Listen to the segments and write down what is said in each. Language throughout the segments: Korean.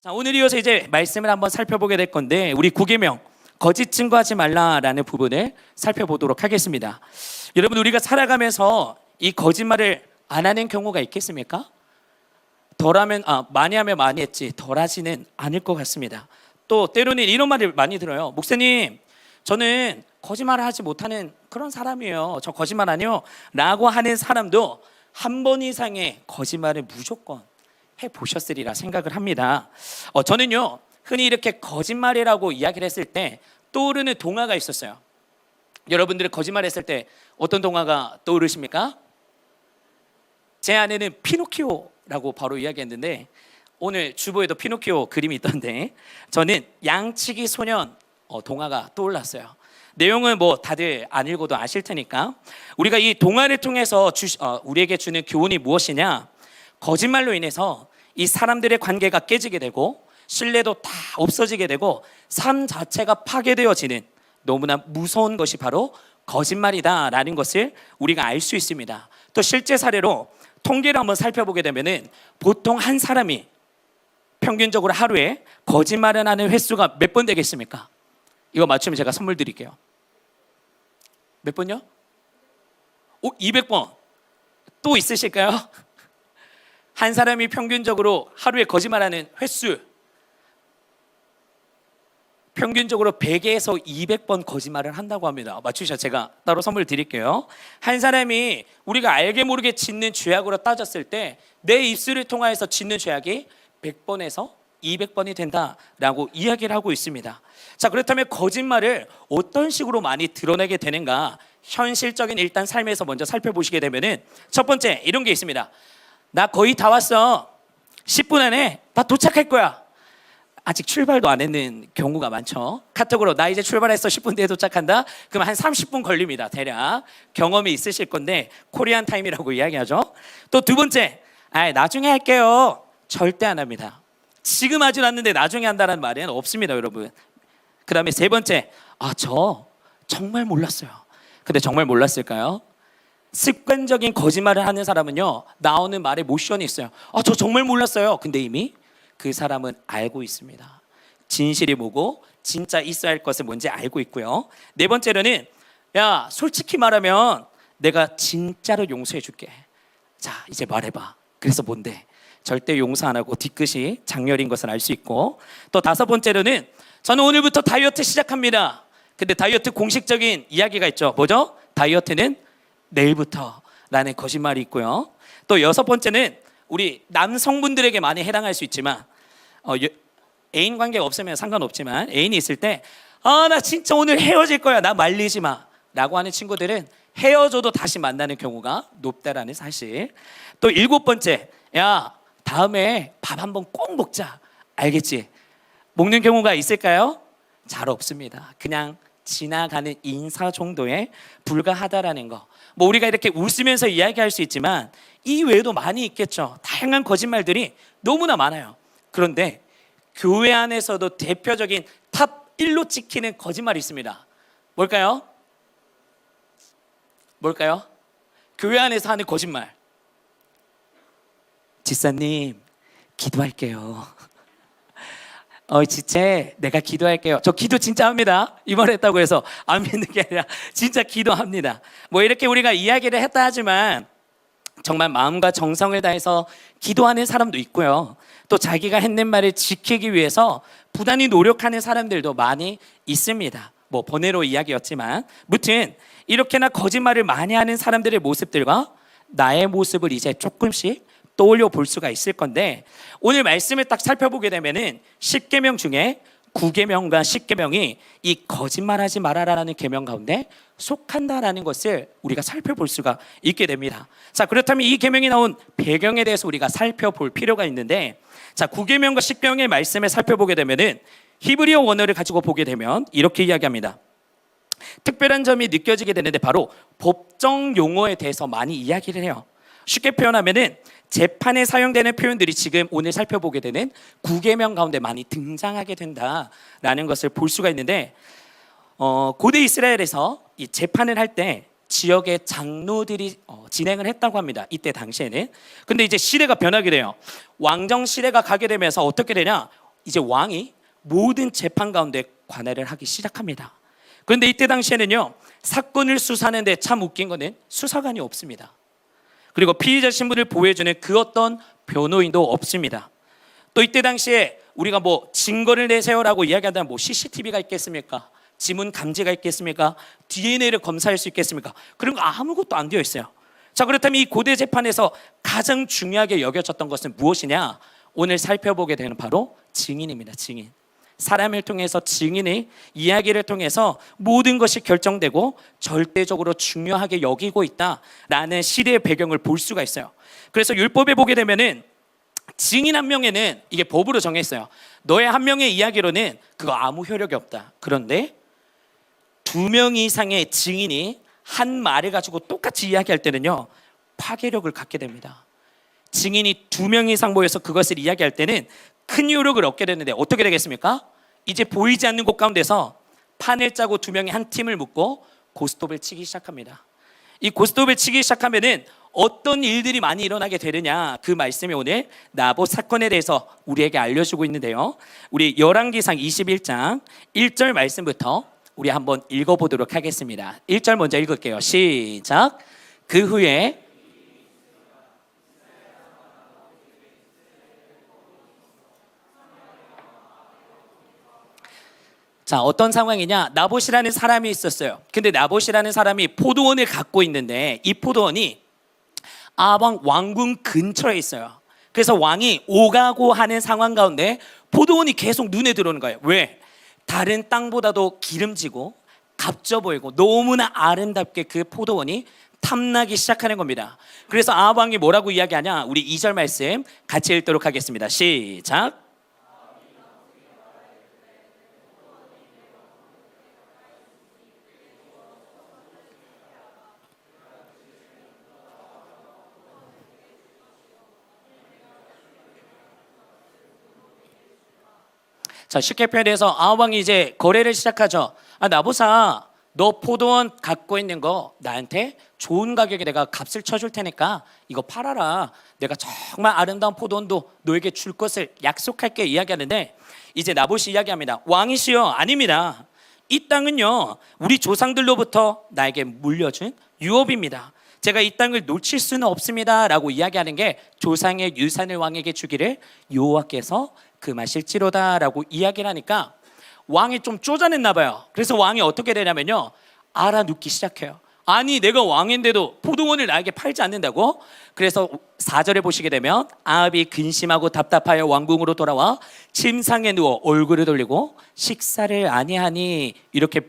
자, 오늘 이어서 이제 말씀을 한번 살펴보게 될 건데, 우리 9계명 거짓 증거하지 말라라는 부분을 살펴보도록 하겠습니다. 여러분, 우리가 살아가면서 이 거짓말을 안 하는 경우가 있겠습니까? 많이 하면 많이 했지 덜하지는 않을 것 같습니다. 또 때로는 이런 말을 많이 들어요. 목사님, 저는 거짓말을 하지 못하는 그런 사람이에요. 저 거짓말 아니요 라고 하는 사람도 한 번 이상의 거짓말을 무조건 해보셨으리라 생각을 합니다. 저는요, 흔히 이렇게 거짓말이라고 이야기를 했을 때 떠오르는 동화가 있었어요. 여러분들이 거짓말 했을 때 어떤 동화가 떠오르십니까? 제 아내는 피노키오라고 바로 이야기했는데, 오늘 주보에도 피노키오 그림이 있던데 저는 양치기 소년 동화가 떠올랐어요. 내용은 뭐 다들 안 읽어도 아실 테니까, 우리가 이 동화를 통해서 우리에게 주는 교훈이 무엇이냐, 거짓말로 인해서 이 사람들의 관계가 깨지게 되고 신뢰도 다 없어지게 되고 삶 자체가 파괴되어지는 너무나 무서운 것이 바로 거짓말이다라는 것을 우리가 알 수 있습니다. 또 실제 사례로 통계를 한번 살펴보게 되면은 보통 한 사람이 평균적으로 하루에 거짓말을 하는 횟수가 몇 번 되겠습니까? 이거 맞추면 제가 선물 드릴게요. 몇 번요? 200번. 또 있으실까요? 한 사람이 평균적으로 하루에 거짓말하는 횟수, 평균적으로 100에서 200번 거짓말을 한다고 합니다. 맞추셔. 제가 따로 선물 드릴게요. 한 사람이 우리가 알게 모르게 짓는 죄악으로 따졌을 때 내 입술을 통하여서 짓는 죄악이 100번에서 200번이 된다라고 이야기를 하고 있습니다. 자, 그렇다면 거짓말을 어떤 식으로 많이 드러내게 되는가, 현실적인 일단 삶에서 먼저 살펴보시게 되면은 첫 번째 이런 게 있습니다. 나 거의 다 왔어. 10분 안에 다 도착할 거야. 아직 출발도 안 했는 경우가 많죠. 카톡으로 나 이제 출발했어, 10분 뒤에 도착한다. 그럼 한 30분 걸립니다. 대략 경험이 있으실 건데 코리안 타임이라고 이야기하죠. 또 두 번째, 나중에 할게요. 절대 안 합니다. 지금 하지 않는데 나중에 한다는 말은 없습니다, 여러분. 그 다음에 세 번째, 저 정말 몰랐어요. 근데 정말 몰랐을까요? 습관적인 거짓말을 하는 사람은요, 나오는 말에 모션이 있어요. 저 정말 몰랐어요. 근데 이미 그 사람은 알고 있습니다. 진실이 뭐고 진짜 있어야 할 것은 뭔지 알고 있고요. 네 번째로는, 야, 솔직히 말하면 내가 진짜로 용서해 줄게. 자, 이제 말해봐. 그래서 뭔데? 절대 용서 안 하고 뒤끝이 장렬인 것을 알 수 있고, 또 다섯 번째로는, 저는 오늘부터 다이어트 시작합니다. 근데 다이어트 공식적인 이야기가 있죠. 뭐죠? 다이어트는 내일부터라는 거짓말이 있고요. 또 여섯 번째는 우리 남성분들에게 많이 해당할 수 있지만, 애인 관계가 없으면 상관없지만 애인이 있을 때, 나 진짜 오늘 헤어질 거야, 나 말리지 마 라고 하는 친구들은 헤어져도 다시 만나는 경우가 높다라는 사실. 또 일곱 번째, 야, 다음에 밥 한번 꼭 먹자, 알겠지? 먹는 경우가 있을까요? 잘 없습니다. 그냥 지나가는 인사 정도에 불과하다라는 거. 뭐 우리가 이렇게 웃으면서 이야기할 수 있지만 이 외에도 많이 있겠죠. 다양한 거짓말들이 너무나 많아요. 그런데 교회 안에서도 대표적인 탑 1로 찍히는 거짓말이 있습니다. 뭘까요? 교회 안에서 하는 거짓말. 지사님, 기도할게요. 지체, 내가 기도할게요. 저 기도 진짜 합니다. 이번했다고 해서 안 믿는 게 아니라 진짜 기도합니다. 뭐 이렇게 우리가 이야기를 했다 하지만 정말 마음과 정성을 다해서 기도하는 사람도 있고요. 또 자기가 했는 말을 지키기 위해서 부단히 노력하는 사람들도 많이 있습니다. 뭐 번외로 이야기였지만, 무튼 이렇게나 거짓말을 많이 하는 사람들의 모습들과 나의 모습을 이제 조금씩 떠올려 볼 수가 있을 건데, 오늘 말씀을 딱 살펴보게 되면은 10계명 중에 9계명과 10계명이 이 거짓말하지 말아라라는 계명 가운데 속한다라는 것을 우리가 살펴볼 수가 있게 됩니다. 자, 그렇다면 이 계명이 나온 배경에 대해서 우리가 살펴볼 필요가 있는데, 자, 9계명과 10계명의 말씀을 살펴보게 되면은 히브리어 원어를 가지고 보게 되면 이렇게 이야기합니다. 특별한 점이 느껴지게 되는데 바로 법정 용어에 대해서 많이 이야기를 해요. 쉽게 표현하면은 재판에 사용되는 표현들이 지금 오늘 살펴보게 되는 9계명 가운데 많이 등장하게 된다라는 것을 볼 수가 있는데, 고대 이스라엘에서 이 재판을 할 때 지역의 장로들이 진행을 했다고 합니다. 이때 당시에는. 근데 이제 시대가 변하게 돼요. 왕정 시대가 가게 되면서 어떻게 되냐, 이제 왕이 모든 재판 가운데 관할을 하기 시작합니다. 그런데 이때 당시에는요, 사건을 수사하는데 참 웃긴 거는 수사관이 없습니다. 그리고 피의자 신분을 보호해주는 그 어떤 변호인도 없습니다. 또 이때 당시에 우리가 뭐 증거를 내세요라고 이야기한다면 뭐 CCTV가 있겠습니까? 지문 감지가 있겠습니까? DNA를 검사할 수 있겠습니까? 그런 거 아무것도 안 되어 있어요. 자, 그렇다면 이 고대 재판에서 가장 중요하게 여겨졌던 것은 무엇이냐? 오늘 살펴보게 되는 바로 증인입니다. 증인. 사람을 통해서, 증인의 이야기를 통해서 모든 것이 결정되고 절대적으로 중요하게 여기고 있다라는 시대의 배경을 볼 수가 있어요. 그래서 율법에 보게 되면은 증인 한 명에는, 이게 법으로 정했어요, 너의 한 명의 이야기로는 그거 아무 효력이 없다. 그런데 2명 이상의 증인이 한 말을 가지고 똑같이 이야기할 때는요, 파괴력을 갖게 됩니다. 증인이 2명 이상 모여서 그것을 이야기할 때는 큰 효력을 얻게 되는데 어떻게 되겠습니까? 이제 보이지 않는 곳 가운데서 판을 짜고 2명이 한 팀을 묶고 고스톱을 치기 시작합니다. 이 고스톱을 치기 시작하면은 어떤 일들이 많이 일어나게 되느냐, 그 말씀이 오늘 나봇 사건에 대해서 우리에게 알려주고 있는데요, 우리 열왕기상 21장 1절 말씀부터 우리 한번 읽어보도록 하겠습니다. 1절 먼저 읽을게요. 시작. 그 후에 자, 어떤 상황이냐? 나봇이라는 사람이 있었어요. 근데 나봇이라는 사람이 포도원을 갖고 있는데 이 포도원이 아방 왕궁 근처에 있어요. 그래서 왕이 오가고 하는 상황 가운데 포도원이 계속 눈에 들어오는 거예요. 왜? 다른 땅보다도 기름지고 값져 보이고 너무나 아름답게 그 포도원이 탐나기 시작하는 겁니다. 그래서 아합 왕이 뭐라고 이야기하냐? 우리 2절 말씀 같이 읽도록 하겠습니다. 시작. 자, 쉽게 표현해서 아합 왕이 이제 거래를 시작하죠. 나보사, 너 포도원 갖고 있는 거 나한테 좋은 가격에 내가 값을 쳐줄 테니까 이거 팔아라. 내가 정말 아름다운 포도원도 너에게 줄 것을 약속할게 이야기하는데, 이제 나봇이 이야기합니다. 왕이시여, 아닙니다. 이 땅은요, 우리 조상들로부터 나에게 물려준 유업입니다. 제가 이 땅을 놓칠 수는 없습니다 라고 이야기하는 게, 조상의 유산을 왕에게 주기를 여호와께서 금하실지로다 라고 이야기를 하니까 왕이 좀 쪼잔했나 봐요. 그래서 왕이 어떻게 되냐면요, 알아눕기 시작해요. 아니, 내가 왕인데도 포도원을 나에게 팔지 않는다고? 그래서 4절에 보시게 되면 아합이 근심하고 답답하여 왕궁으로 돌아와 침상에 누워 얼굴을 돌리고 식사를 아니하니, 이렇게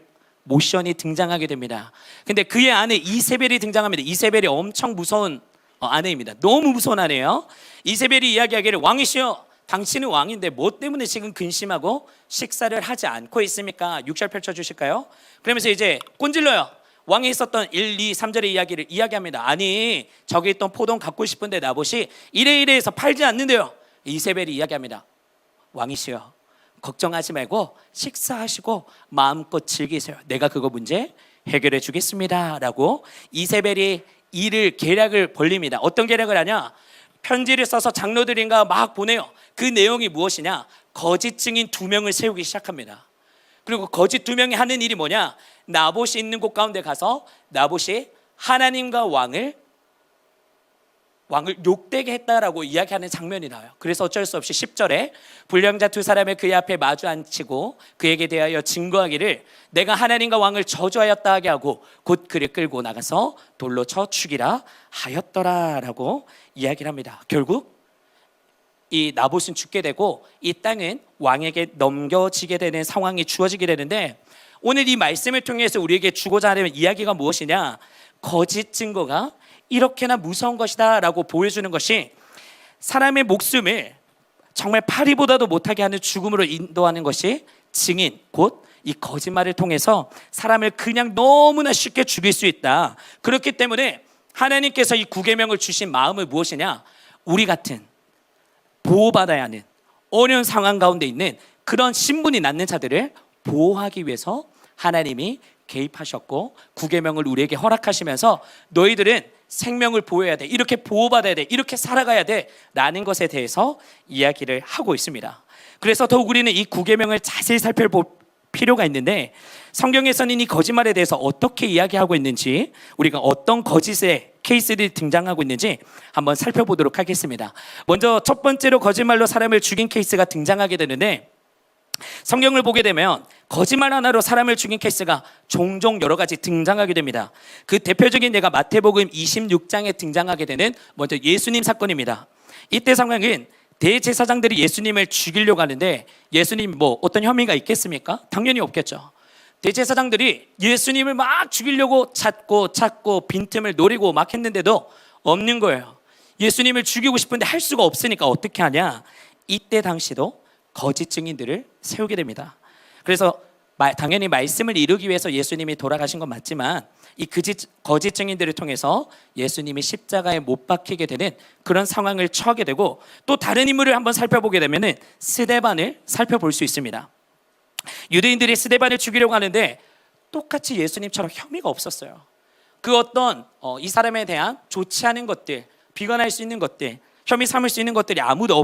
모션이 등장하게 됩니다. 근데 그의 아내 이세벨이 등장합니다. 이세벨이 엄청 무서운 아내입니다. 너무 무서운 아내예요. 이세벨이 이야기하기를, 왕이시여, 당신은 왕인데 뭐 때문에 지금 근심하고 식사를 하지 않고 있습니까? 6절 펼쳐주실까요? 그러면서 이제 꼰질러요. 왕이 있었던 1, 2, 3절의 이야기를 이야기합니다. 아니, 저기 있던 포도원 갖고 싶은데 나봇이 이래 해서 팔지 않는데요. 이세벨이 이야기합니다. 왕이시여, 걱정하지 말고 식사하시고 마음껏 즐기세요. 내가 그거 문제 해결해 주겠습니다 라고 이세벨이 일을 계략을 벌립니다. 어떤 계략을 하냐? 편지를 써서 장로들인가 막 보내요. 그 내용이 무엇이냐? 거짓 증인 2명을 세우기 시작합니다. 그리고 거짓 2명이 하는 일이 뭐냐? 나봇이 있는 곳 가운데 가서 나봇이 하나님과 왕을 욕되게 했다라고 이야기하는 장면이 나와요. 그래서 어쩔 수 없이 10절에 불량자 2사람을 그의 앞에 마주 앉히고 그에게 대하여 증거하기를, 내가 하나님과 왕을 저주하였다 하게 하고 곧 그를 끌고 나가서 돌로 쳐 죽이라 하였더라 라고 이야기를 합니다. 결국 이 나봇은 죽게 되고 이 땅은 왕에게 넘겨지게 되는 상황이 주어지게 되는데, 오늘 이 말씀을 통해서 우리에게 주고자 하는 이야기가 무엇이냐? 거짓 증거가 이렇게나 무서운 것이다 라고 보여주는 것이, 사람의 목숨을 정말 파리보다도 못하게 하는 죽음으로 인도하는 것이 증인, 곧 이 거짓말을 통해서 사람을 그냥 너무나 쉽게 죽일 수 있다. 그렇기 때문에 하나님께서 이 9계명을 주신 마음은 무엇이냐? 우리 같은 보호받아야 하는 어려운 상황 가운데 있는 그런 신분이 낳는 자들을 보호하기 위해서 하나님이 개입하셨고 9계명을 우리에게 허락하시면서 너희들은 생명을 보호해야 돼, 이렇게 보호받아야 돼, 이렇게 살아가야 돼 라는 것에 대해서 이야기를 하고 있습니다. 그래서 더욱 우리는 이 9계명을 자세히 살펴볼 필요가 있는데, 성경에서는 이 거짓말에 대해서 어떻게 이야기하고 있는지, 우리가 어떤 거짓의 케이스들이 등장하고 있는지 한번 살펴보도록 하겠습니다. 먼저 첫 번째로 거짓말로 사람을 죽인 케이스가 등장하게 되는데, 성경을 보게 되면 거짓말 하나로 사람을 죽인 케이스가 종종 여러 가지 등장하게 됩니다. 그 대표적인 예가 마태복음 26장에 등장하게 되는 먼저 예수님 사건입니다. 이때 상황은 대제사장들이 예수님을 죽이려고 하는데, 예수님 뭐 어떤 혐의가 있겠습니까? 당연히 없겠죠. 대제사장들이 예수님을 막 죽이려고 찾고 빈틈을 노리고 막 했는데도 없는 거예요. 예수님을 죽이고 싶은데 할 수가 없으니까 어떻게 하냐? 이때 당시도 거짓 증인들을 세우게 됩니다. 그래서 당연히 말씀을 이루기 위해서 예수님이 돌아가신 건 맞지만, 이 거짓 증인들을 통해서 예수님이 십자가에 못 박히게 되는 그런 상황을 처하게 되고, 또 다른 인물을 한번 살펴보게 되면 스데반을 살펴볼 수 있습니다. 유대인들이 스데반을 죽이려고 하는데 똑같이 예수님처럼 혐의가 없었어요. 그 어떤 이 사람에 대한 좋지 않은 것들, 비관할 수 있는 것들, 혐의 삼을 수 있는 것들이 아무도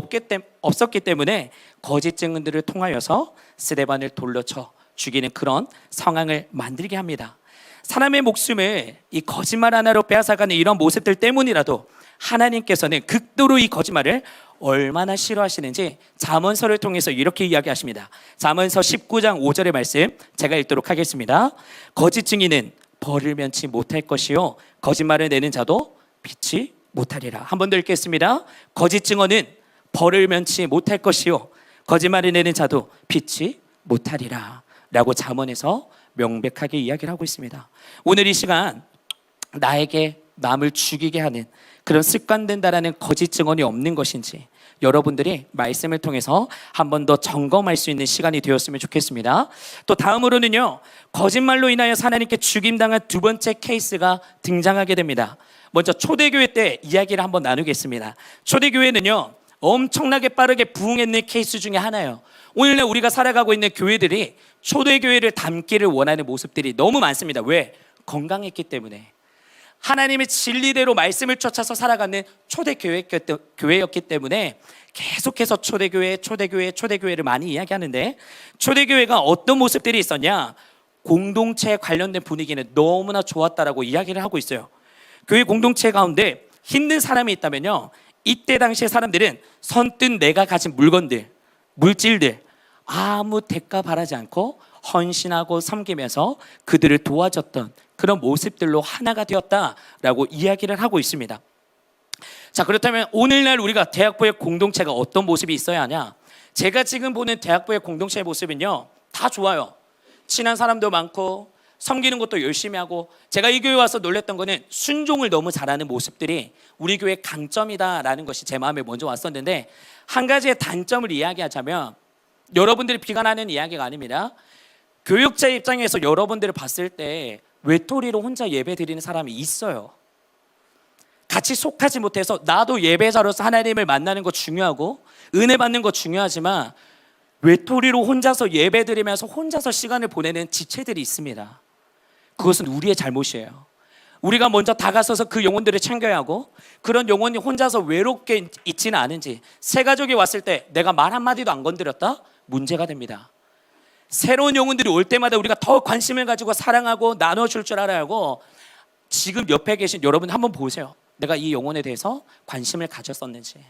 없었기 때문에 거짓 증언들을 통하여서 스데반을 돌려 쳐 죽이는 그런 상황을 만들게 합니다. 사람의 목숨을 이 거짓말 하나로 빼앗아가는 이런 모습들 때문이라도 하나님께서는 극도로 이 거짓말을 얼마나 싫어하시는지 잠언서를 통해서 이렇게 이야기하십니다. 잠언서 19장 5절의 말씀 제가 읽도록 하겠습니다. 거짓 증인은 벌을 면치 못할 것이요 거짓말을 내는 자도 빛이 못하리라. 한 번 더 읽겠습니다. 거짓 증언은 벌을 면치 못할 것이요 거짓말을 내는 자도 빛이 못하리라 라고 잠언에서 명백하게 이야기를 하고 있습니다. 오늘 이 시간 나에게 남을 죽이게 하는 그런 습관된다라는 거짓 증언이 없는 것인지 여러분들이 말씀을 통해서 한 번 더 점검할 수 있는 시간이 되었으면 좋겠습니다. 또 다음으로는요, 거짓말로 인하여 하나님께 죽임당한 두 번째 케이스가 등장하게 됩니다. 먼저 초대교회 때 이야기를 한번 나누겠습니다. 초대교회는요, 엄청나게 빠르게 부흥했는 케이스 중에 하나예요. 오늘날 우리가 살아가고 있는 교회들이 초대교회를 닮기를 원하는 모습들이 너무 많습니다. 왜? 건강했기 때문에. 하나님의 진리대로 말씀을 쫓아서 살아가는 초대교회였기 때문에 계속해서 초대교회를 많이 이야기하는데, 초대교회가 어떤 모습들이 있었냐? 공동체에 관련된 분위기는 너무나 좋았다라고 이야기를 하고 있어요. 교회 공동체 가운데 힘든 사람이 있다면요, 이때 당시에 사람들은 선뜻 내가 가진 물질들 아무 대가 바라지 않고 헌신하고 섬기면서 그들을 도와줬던 그런 모습들로 하나가 되었다라고 이야기를 하고 있습니다. 자, 그렇다면 오늘날 우리가 대학부의 공동체가 어떤 모습이 있어야 하냐? 제가 지금 보는 대학부의 공동체의 모습은요, 다 좋아요. 친한 사람도 많고 섬기는 것도 열심히 하고, 제가 이 교회 와서 놀랬던 거는 순종을 너무 잘하는 모습들이 우리 교회의 강점이다라는 것이 제 마음에 먼저 왔었는데, 한 가지의 단점을 이야기하자면, 여러분들이 비관하는 이야기가 아닙니다. 교육자 입장에서 여러분들을 봤을 때 외톨이로 혼자 예배 드리는 사람이 있어요. 같이 속하지 못해서 나도 예배자로서 하나님을 만나는 거 중요하고 은혜 받는 거 중요하지만 외톨이로 혼자서 예배 드리면서 혼자서 시간을 보내는 지체들이 있습니다. 그것은 우리의 잘못이에요. 우리가 먼저 다가서서 그 영혼들을 챙겨야 하고, 그런 영혼이 혼자서 외롭게 있지는 않은지, 새 가족이 왔을 때 내가 말 한마디도 안 건드렸다? 문제가 됩니다. 새로운 영혼들이 올 때마다 우리가 더 관심을 가지고 사랑하고 나눠줄 줄 알아야 하고, 지금 옆에 계신 여러분 한번 보세요. 내가 이 영혼에 대해서 관심을 가졌었는지,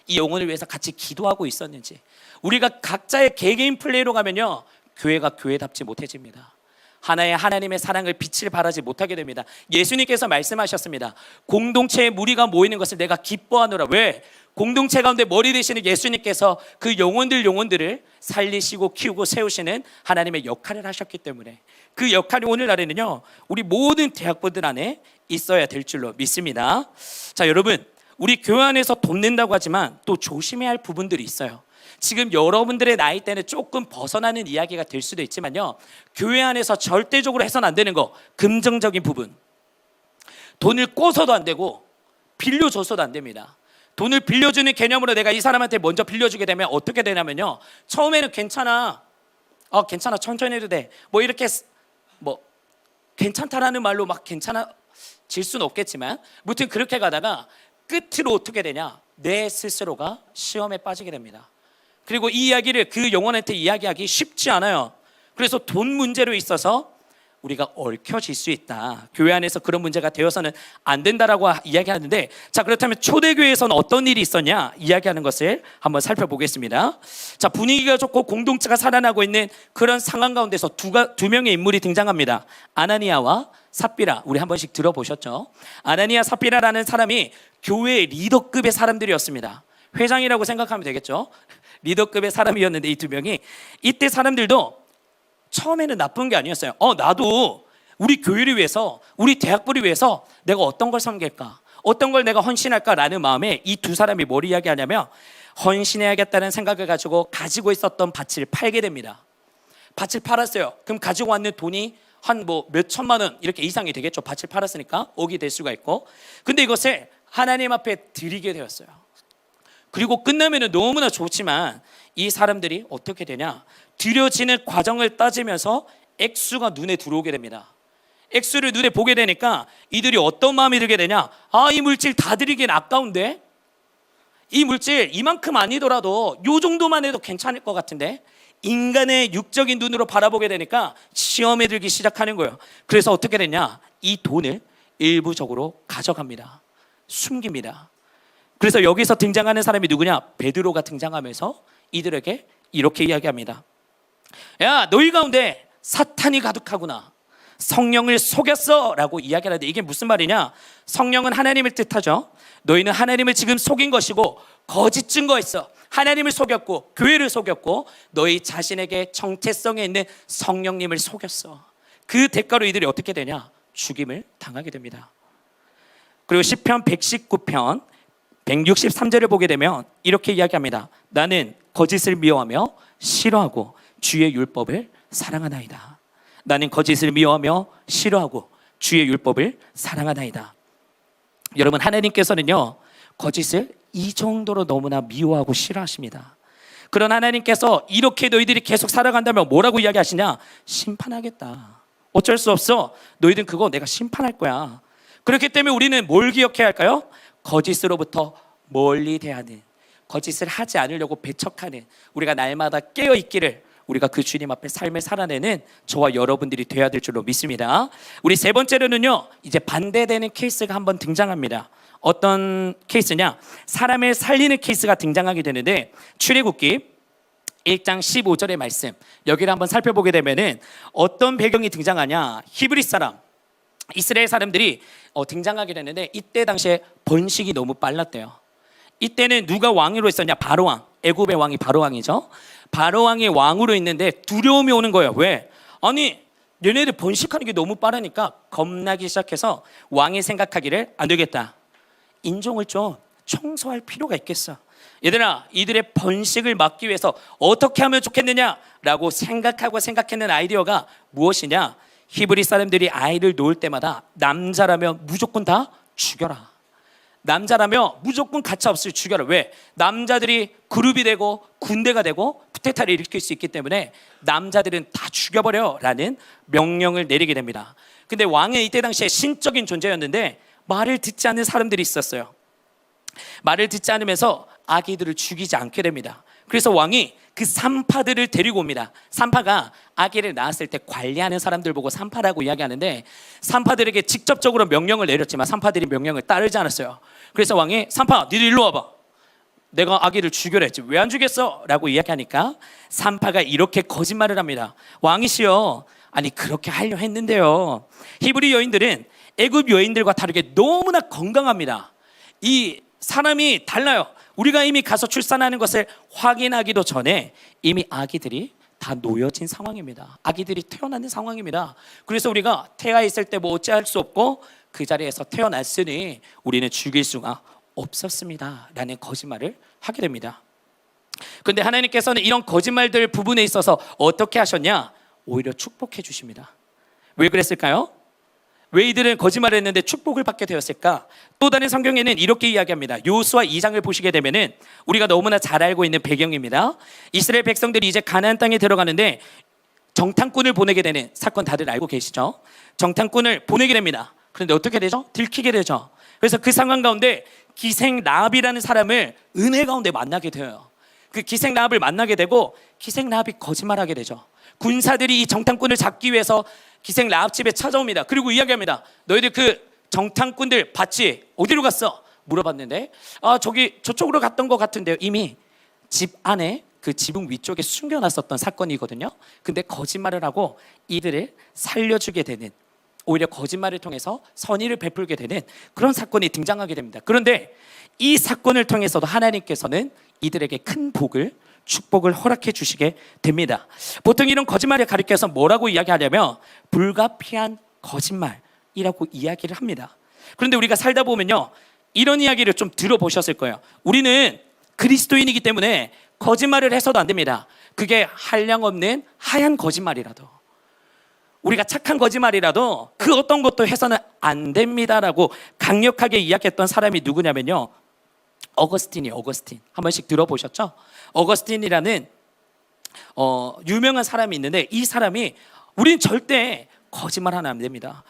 이 영혼을 위해서 같이 기도하고 있었는지. 우리가 각자의 개개인 플레이로 가면요, 교회가 교회답지 못해집니다. 하나의 하나님의 사랑을 빛을 발하지 못하게 됩니다. 예수님께서 말씀하셨습니다. 공동체에 무리가 모이는 것을 내가 기뻐하노라. 왜? 공동체 가운데 머리 되시는 예수님께서 그 영혼들을 살리시고 키우고 세우시는 하나님의 역할을 하셨기 때문에, 그 역할이 오늘날에는요, 우리 모든 대학부들 안에 있어야 될 줄로 믿습니다. 자, 여러분, 우리 교회 안에서 돕는다고 하지만 또 조심해야 할 부분들이 있어요. 지금 여러분들의 나이대는 조금 벗어나는 이야기가 될 수도 있지만요, 교회 안에서 절대적으로 해서는 안 되는 거, 금정적인 부분. 돈을 꿔서도 안 되고 빌려줘서도 안 됩니다. 돈을 빌려주는 개념으로 내가 이 사람한테 먼저 빌려주게 되면 어떻게 되냐면요, 처음에는 괜찮아, 괜찮아, 천천히 해도 돼, 뭐 이렇게 괜찮다라는 말로 막 괜찮아질 수는 없겠지만, 무튼 그렇게 가다가 끝으로 어떻게 되냐, 내 스스로가 시험에 빠지게 됩니다. 그리고 이 이야기를 그 영혼한테 이야기하기 쉽지 않아요. 그래서 돈 문제로 있어서 우리가 얽혀질 수 있다. 교회 안에서 그런 문제가 되어서는 안 된다라고 이야기하는데, 자, 그렇다면 초대교회에서는 어떤 일이 있었냐 이야기하는 것을 한번 살펴보겠습니다. 자, 분위기가 좋고 공동체가 살아나고 있는 그런 상황 가운데서 두 명의 인물이 등장합니다. 아나니아와 삽비라. 우리 한 번씩 들어보셨죠? 아나니아 삽비라라는 사람이 교회의 리더급의 사람들이었습니다. 회장이라고 생각하면 되겠죠? 리더급의 사람이었는데 이 두 명이, 이때 사람들도 처음에는 나쁜 게 아니었어요. 나도 우리 교회를 위해서, 우리 대학부를 위해서 내가 어떤 걸 섬길까, 어떤 걸 내가 헌신할까라는 마음에 이 두 사람이 뭘 이야기하냐면, 헌신해야겠다는 생각을 가지고 있었던 밭을 팔게 됩니다. 밭을 팔았어요. 그럼 가지고 왔는 돈이 한 몇 천만 원 이렇게 이상이 되겠죠. 밭을 팔았으니까 억이 될 수가 있고. 근데 이것을 하나님 앞에 드리게 되었어요. 그리고 끝나면 너무나 좋지만 이 사람들이 어떻게 되냐, 드려지는 과정을 따지면서 액수가 눈에 들어오게 됩니다. 액수를 눈에 보게 되니까 이들이 어떤 마음이 들게 되냐, 이 물질 다 드리긴 아까운데, 이 물질 이만큼 아니더라도 요 정도만 해도 괜찮을 것 같은데, 인간의 육적인 눈으로 바라보게 되니까 시험에 들기 시작하는 거예요. 그래서 어떻게 되냐, 이 돈을 일부적으로 가져갑니다. 숨깁니다. 그래서 여기서 등장하는 사람이 누구냐, 베드로가 등장하면서 이들에게 이렇게 이야기합니다. 야, 너희 가운데 사탄이 가득하구나. 성령을 속였어 라고 이야기하는데, 이게 무슨 말이냐, 성령은 하나님을 뜻하죠. 너희는 하나님을 지금 속인 것이고 거짓 증거했어. 하나님을 속였고 교회를 속였고 너희 자신에게 정체성에 있는 성령님을 속였어. 그 대가로 이들이 어떻게 되냐, 죽임을 당하게 됩니다. 그리고 시편 119편 163절을 보게 되면 이렇게 이야기합니다. 나는 거짓을 미워하며 싫어하고 주의 율법을 사랑하나이다. 나는 거짓을 미워하며 싫어하고 주의 율법을 사랑하나이다. 여러분, 하나님께서는요, 거짓을 이 정도로 너무나 미워하고 싫어하십니다. 그런 하나님께서 이렇게 너희들이 계속 살아간다면 뭐라고 이야기하시냐, 심판하겠다. 어쩔 수 없어. 너희들은 그거 내가 심판할 거야. 그렇기 때문에 우리는 뭘 기억해야 할까요? 거짓으로부터 멀리 대하는, 거짓을 하지 않으려고 배척하는, 우리가 날마다 깨어있기를, 우리가 그 주님 앞에 삶을 살아내는 저와 여러분들이 되어야 될 줄로 믿습니다. 우리 세 번째로는요, 이제 반대되는 케이스가 한번 등장합니다. 어떤 케이스냐, 사람을 살리는 케이스가 등장하게 되는데, 출애굽기 1장 15절의 말씀, 여기를 한번 살펴보게 되면은 어떤 배경이 등장하냐, 히브리 사람, 이스라엘 사람들이 등장하게 되는데, 이때 당시에 번식이 너무 빨랐대요. 이때는 누가 왕으로 있었냐, 바로왕, 애굽의 왕이 바로왕이죠. 바로왕이 왕으로 있는데 두려움이 오는 거예요. 왜? 아니, 얘네들 번식하는 게 너무 빠르니까 겁나기 시작해서 왕이 생각하기를, 안 되겠다, 인종을 좀 청소할 필요가 있겠어. 얘들아, 이들의 번식을 막기 위해서 어떻게 하면 좋겠느냐라고 생각했는 아이디어가 무엇이냐, 히브리 사람들이 아이를 놓을 때마다 남자라면 무조건 다 죽여라. 남자라면 무조건 가차없이 죽여라. 왜? 남자들이 그룹이 되고 군대가 되고 쿠데타를 일으킬 수 있기 때문에 남자들은 다 죽여버려 라는 명령을 내리게 됩니다. 근데 왕은 이때 당시에 신적인 존재였는데 말을 듣지 않는 사람들이 있었어요. 말을 듣지 않으면서 아기들을 죽이지 않게 됩니다. 그래서 왕이 그 산파들을 데리고 옵니다. 산파가 아기를 낳았을 때 관리하는 사람들 보고 산파라고 이야기하는데, 산파들에게 직접적으로 명령을 내렸지만 산파들이 명령을 따르지 않았어요. 그래서 왕이, 산파 니들 일로 와봐, 내가 아기를 죽여라 했지 왜 안 죽였어? 라고 이야기하니까 산파가 이렇게 거짓말을 합니다. 왕이시여, 아니 그렇게 하려 했는데요. 히브리 여인들은 애굽 여인들과 다르게 너무나 건강합니다. 이 사람이 달라요. 우리가 이미 가서 출산하는 것을 확인하기도 전에 이미 아기들이 다 놓여진 상황입니다. 아기들이 태어나는 상황입니다. 그래서 우리가 태아 있을 때 뭐 어찌할 수 없고 그 자리에서 태어났으니 우리는 죽일 수가 없었습니다 라는 거짓말을 하게 됩니다. 그런데 하나님께서는 이런 거짓말들 부분에 있어서 어떻게 하셨냐, 오히려 축복해 주십니다. 왜 그랬을까요? 왜 이들은 거짓말을 했는데 축복을 받게 되었을까? 또 다른 성경에는 이렇게 이야기합니다. 여호수아 2장을 보시게 되면은 우리가 너무나 잘 알고 있는 배경입니다. 이스라엘 백성들이 이제 가나안 땅에 들어가는데 정탐꾼을 보내게 되는 사건 다들 알고 계시죠? 정탐꾼을 보내게 됩니다. 그런데 어떻게 되죠? 들키게 되죠. 그래서 그 상황 가운데 기생 라합이라는 사람을 은혜 가운데 만나게 돼요. 그 기생 라합을 만나게 되고 기생 라합이 거짓말하게 되죠. 군사들이 이 정탐꾼을 잡기 위해서 기생 라합 집에 찾아옵니다. 그리고 이야기합니다. 너희들 그 정탐꾼들 봤지? 어디로 갔어? 물어봤는데 저기 저쪽으로 갔던 것 같은데요. 이미 집 안에 그 지붕 위쪽에 숨겨놨었던 사건이거든요. 근데 거짓말을 하고 이들을 살려주게 되는, 오히려 거짓말을 통해서 선의를 베풀게 되는 그런 사건이 등장하게 됩니다. 그런데 이 사건을 통해서도 하나님께서는 이들에게 큰 복을, 축복을 허락해 주시게 됩니다. 보통 이런 거짓말을 가리켜서 뭐라고 이야기하냐면 불가피한 거짓말이라고 이야기를 합니다. 그런데 우리가 살다 보면요, 이런 이야기를 좀 들어보셨을 거예요. 우리는 그리스도인이기 때문에 거짓말을 해서도 안 됩니다. 그게 한량없는 하얀 거짓말이라도, 우리가 착한 거짓말이라도 그 어떤 것도 해서는 안 됩니다라고 강력하게 이야기했던 사람이 누구냐면요, 어거스틴이에요. 어거스틴 한 번씩 들어보셨죠? 어거스틴이라는 유명한 사람이 있는데, 이 사람이 우린 절대 거짓말 하면 안 됩니다.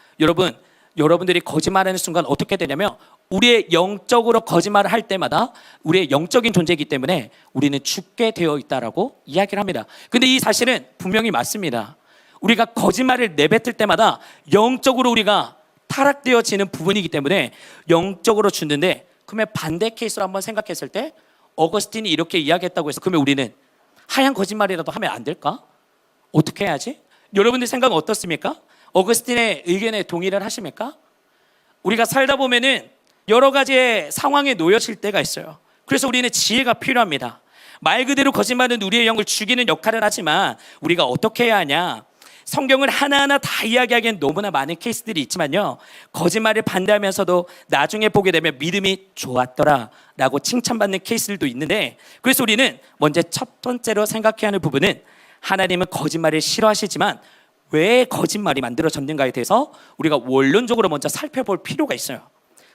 여러분들이 거짓말하는 순간 어떻게 되냐면 우리의 영적으로 거짓말을 할 때마다 우리의 영적인 존재이기 때문에 우리는 죽게 되어 있다라고 이야기를 합니다. 근데 이 사실은 분명히 맞습니다. 우리가 거짓말을 내뱉을 때마다 영적으로 우리가 타락되어지는 부분이기 때문에 영적으로 죽는데, 그러면 반대 케이스로 한번 생각했을 때 어거스틴이 이렇게 이야기했다고 해서 그러면 우리는 하얀 거짓말이라도 하면 안 될까? 어떻게 해야지? 여러분들 생각은 어떻습니까? 어거스틴의 의견에 동의를 하십니까? 우리가 살다 보면은 여러 가지의 상황에 놓여질 때가 있어요. 그래서 우리는 지혜가 필요합니다. 말 그대로 거짓말은 우리의 영을 죽이는 역할을 하지만 우리가 어떻게 해야 하냐? 성경을 하나하나 다 이야기하기엔 너무나 많은 케이스들이 있지만요, 거짓말을 반대하면서도 나중에 보게 되면 믿음이 좋았더라 라고 칭찬받는 케이스들도 있는데, 그래서 우리는 먼저 첫 번째로 생각해야 하는 부분은 하나님은 거짓말을 싫어하시지만 왜 거짓말이 만들어졌는가에 대해서 우리가 원론적으로 먼저 살펴볼 필요가 있어요.